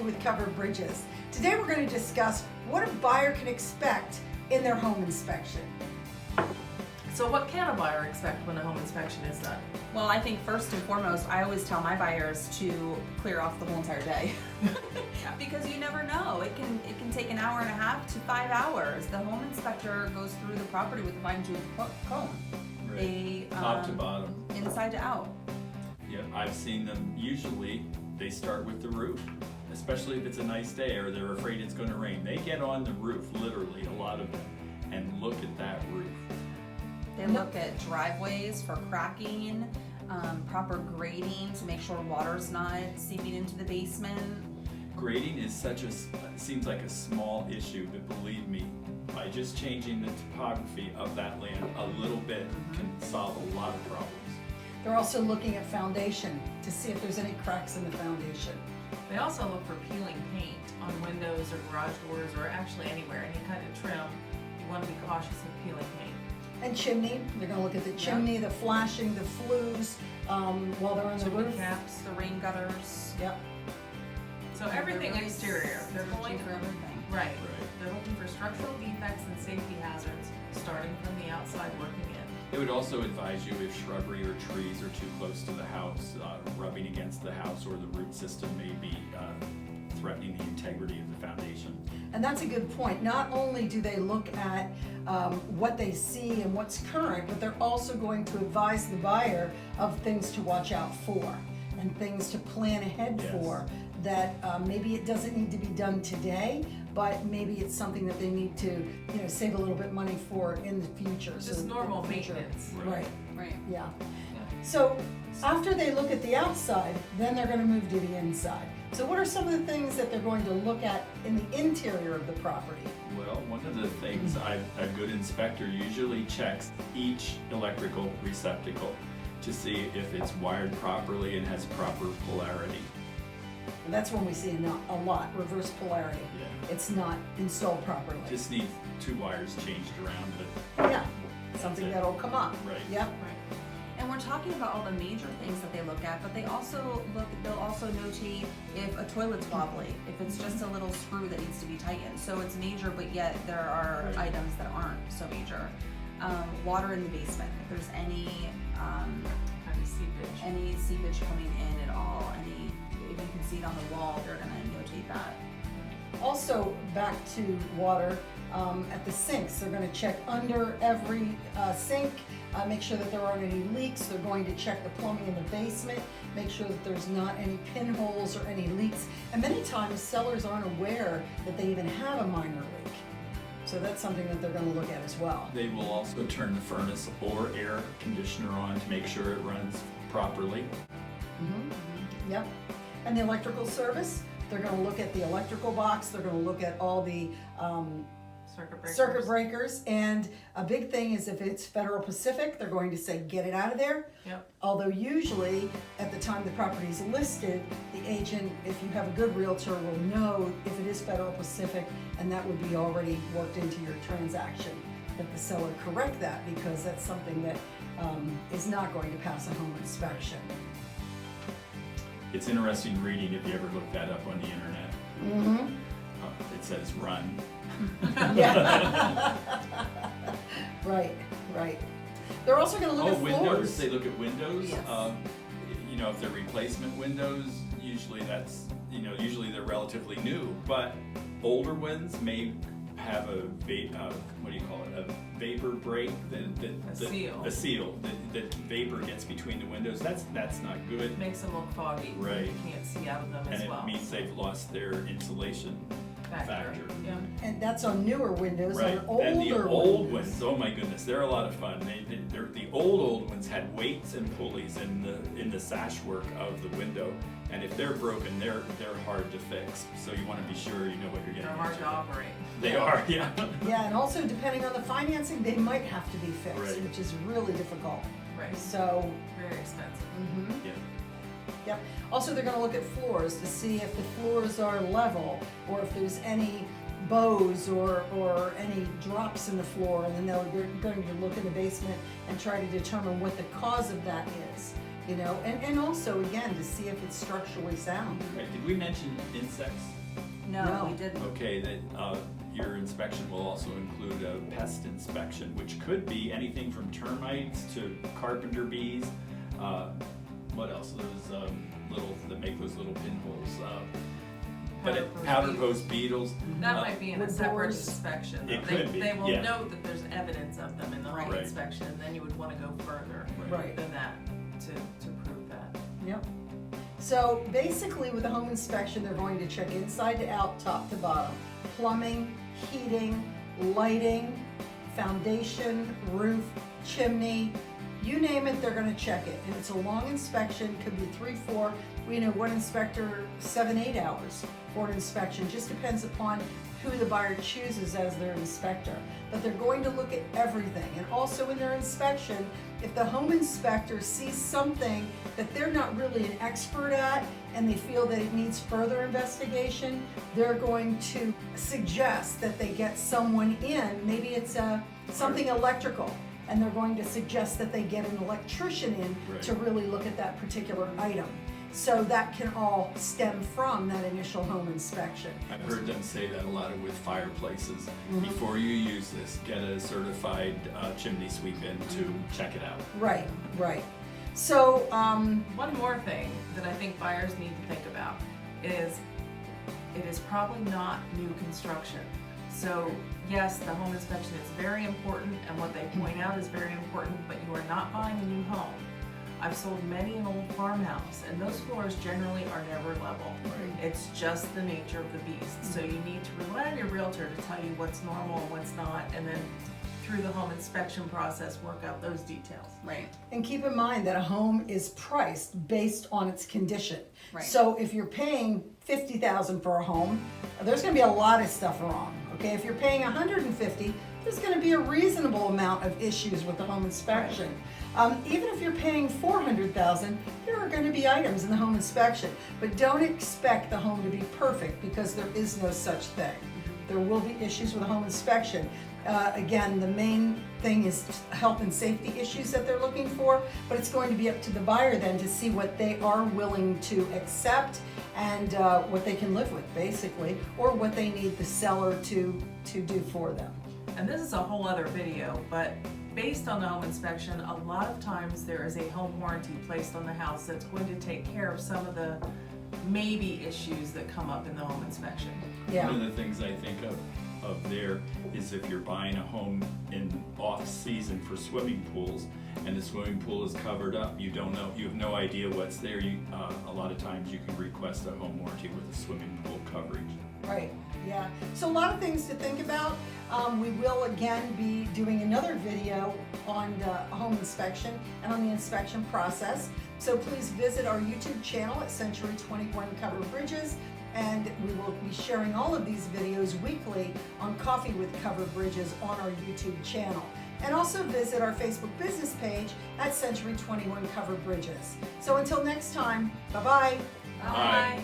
with Covered Bridges. Today we're going to discuss what a buyer can expect in their home inspection. So what can a buyer expect when a home inspection is done? Well, I think first and foremost, I always tell my buyers to clear off the whole entire day. Because you never know. It can take an hour and a half to 5 hours. The home inspector goes through the property with a fine-tooth comb. Right. Top to bottom. Inside to out. Yeah, I've seen them, usually they start with the roof, especially if it's a nice day or they're afraid it's going to rain. They get on the roof, literally, a lot of them, and look at that roof. They look at driveways for cracking, proper grading to make sure water's not seeping into the basement. Grading is seems like a small issue, but believe me, by just changing the topography of that land a little bit can solve a lot of problems. They're also looking at foundation to see if there's any cracks in the foundation. They also look for peeling paint on windows or garage doors or actually anywhere, any kind of trim. You want to be cautious of peeling paint. And chimney, they're going to look at the chimney, the flashing, the flues while they're on the roof. Caps, the rain gutters. Yep. So everything really exterior. They're going for everything. Right. They're looking for structural defects and safety hazards, starting from the outside, working in. It would also advise you if shrubbery or trees are too close to the house, rubbing against the house, or the root system may be threatening the integrity of the foundation. And that's a good point. Not only do they look at what they see and what's current, but they're also going to advise the buyer of things to watch out for and things to plan ahead for, that maybe it doesn't need to be done today, but maybe it's something that they need to, save a little bit money for in the future. Just normal maintenance. Right. Yeah. So after they look at the outside, then they're going to move to the inside. So what are some of the things that they're going to look at in the interior of the property? Well, one of the things a good inspector usually checks each electrical receptacle to see if it's wired properly and has proper polarity. And that's when we see a lot, reverse polarity. Yeah. It's not installed properly. Just needs 2 wires changed around, but yeah, something that'll come up. Right. Yep. Right. And we're talking about all the major things that they look at, but they'll also notate if a toilet's wobbly, if it's just a little screw that needs to be tightened. So it's major, but yet there are items that aren't so major. Water in the basement, if there's any seepage coming in at all, if you can see it on the wall, they're gonna notate that. Also, back to water, at the sinks, they're going to check under every sink, make sure that there aren't any leaks. They're going to check the plumbing in the basement, make sure that there's not any pinholes or any leaks. And many times sellers aren't aware that they even have a minor leak. So that's something that they're going to look at as well. they will also turn the furnace or air conditioner on to make sure it runs properly. Yep. And the electrical service, they're going to look at the electrical box. They're going to look at all the circuit breakers. And a big thing is if it's Federal Pacific, they're going to say, get it out of there. Yep. Although usually at the time the property is listed, the agent, if you have a good realtor, will know if it is Federal Pacific, and that would be already worked into your transaction, that the seller correct that, because that's something that is not going to pass a home inspection. It's interesting reading if you ever look that up on the internet. It says run. Yeah. Right. They're also going to look at windows. floors. They look at windows. Yes. If they're replacement windows, usually they're relatively new. But older ones may have a vapor break, a seal that vapor gets between the windows. That's not good. Makes them look foggy. Right. You can't see out of them And as well. it means they've lost their insulation factor. Yeah. And that's on newer windows. Right, On older and the old windows. ones, oh my goodness, they're a lot of fun. The old ones had weights and pulleys in the sash work of the window, and if they're broken, they're hard to fix. So you want to be sure you know what you're getting They're hard into. to operate. They are, yeah. Yeah, and also depending on the financing, they might have to be fixed, Right. which is really difficult. Right. So, Very expensive. Yeah. yep. Also, they're going to look at floors to see if the floors are level or if there's any bows or any drops in the floor, and then they're going to look in the basement and try to determine what the cause of that is. you know, and also again, to see if it's structurally sound. Right, did we mention insects? No, No. we didn't. Okay, that your inspection will also include a pest inspection, which could be anything from termites to carpenter bees. What else? Those little that make those little pinholes. Powder post beetles. That might be in a Wood separate boars. inspection. It They- could be, They will yeah. note that there's evidence of them in the home Right. inspection, and then you would wanna go further Right. than that to prove that. Yep. So basically with a home inspection, they're going to check inside to out, top to bottom. Plumbing, heating, lighting, foundation, roof, chimney, you name it, they're gonna check it. And it's a long inspection, could be 3, 4, we know one inspector, 7, 8 hours for an inspection. Just depends upon who the buyer chooses as their inspector. But they're going to look at everything. And also in their inspection, if the home inspector sees something that they're not really an expert at and they feel that it needs further investigation, they're going to suggest that they get someone in, maybe it's something electrical, and they're going to suggest that they get an electrician in Right. to really look at that particular item. So that can all stem from that initial home inspection. I've heard them say that a lot with fireplaces. Mhm. Before you use this, get a certified chimney sweep in to check it out. Right, right. So, One more thing that I think buyers need to think about is it is probably not new construction. So yes, the home inspection is very important and what they point out is very important, but you are not buying a new home. I've sold many an old farmhouse and those floors generally are never level. Right. It's just the nature of the beast. So you need to rely on your realtor to tell you what's normal and what's not, and then through the home inspection process, work out those details. Right. and keep in mind that a home is priced based on its condition. Right. So if you're paying $50,000 for a home, there's gonna be a lot of stuff wrong, okay? If you're paying $150,000, there's gonna be a reasonable amount of issues with the home inspection. Even if you're paying $400,000, there are gonna be items in the home inspection, but don't expect the home to be perfect because there is no such thing. There will be issues with a home inspection. Again, the main thing is health and safety issues that they're looking for, but it's going to be up to the buyer then to see what they are willing to accept and what they can live with, basically, or what they need the seller to do for them. And this is a whole other video, but based on the home inspection, a lot of times there is a home warranty placed on the house that's going to take care of some of the maybe issues that come up in the home inspection. Yeah. One of the things I think of there is if you're buying a home in off-season for swimming pools and the swimming pool is covered up, you don't know, you have no idea what's there. A lot of times you can request a home warranty with a swimming pool coverage. Right, yeah. So a lot of things to think about. We will again be doing another video on the home inspection and on the inspection process. So please visit our YouTube channel at Century 21 Covered Bridges, and we will be sharing all of these videos weekly on Coffee with Covered Bridges on our YouTube channel. And also visit our Facebook business page at Century 21 Covered Bridges. So until next time, bye-bye. Bye.